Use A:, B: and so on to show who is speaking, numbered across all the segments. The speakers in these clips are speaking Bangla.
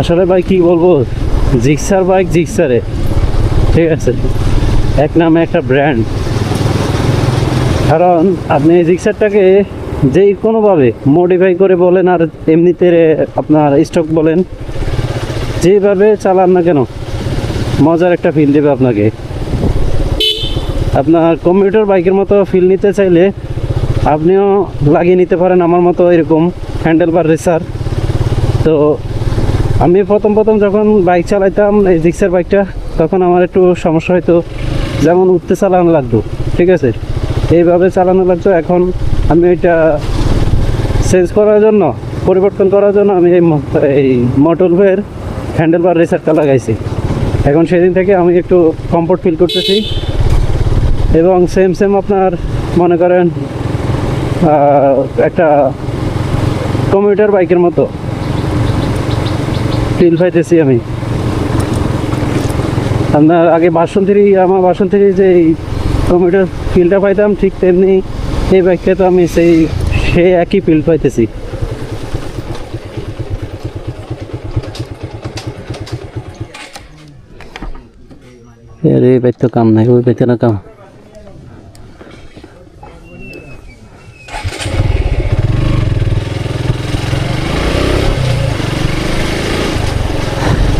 A: আসলে ভাই কি বলবো, জিক্সার বাইক জিক্সারে, ঠিক আছে, এক নামে একটা ব্র্যান্ড। কারণ আপনি এই জিক্সারটাকে যে কোনোভাবে মডিফাই করে বলেন আর এমনিতে আপনার স্টক বলেন, যেভাবে চালান না কেন মজার একটা ফিল দেবে আপনাকে। আপনার কম্পিউটার বাইকের মতো ফিল নিতে চাইলে আপনিও লাগিয়ে নিতে পারেন আমার মতো এরকম হ্যান্ডেল বার রেসার। তো আমি প্রথম যখন বাইক চালাইতাম এই জিক্সার বাইকটা, তখন আমার একটু সমস্যা হয়তো, যেমন উঠতে চালানো লাগতো, ঠিক আছে, এইভাবে চালানো লাগতো। এখন আমি এটা চেঞ্জ করার জন্য, পরিবর্তন করার জন্য আমি এই মোটরওয়ের হ্যান্ডেল বার রেসারটা লাগাইছি। এখন সেদিন থেকে আমি একটু কমফোর্ট ফিল করতেছি এবং সেম আপনার মনে করেন একটা কমিউটার বাইকের মতো ফিল পাইতেছি আমি। আপনার আগে আমার বাসন্তী যে কমিউটার ফিলটা পাইতাম, ঠিক তেমনি এই বাইকটা তো আমি সে একই ফিল পাইতেছি। এই বাইক তো কাম নাই, ওই বাইক না কাম।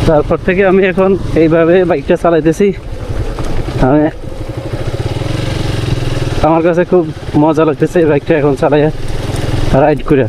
A: তারপর থেকে আমি এখন এইভাবে বাইকটা চালাইতেছি। আমার কাছে খুব মজা লাগতেছে এই বাইকটা এখন চালাইয়া রাইড করে।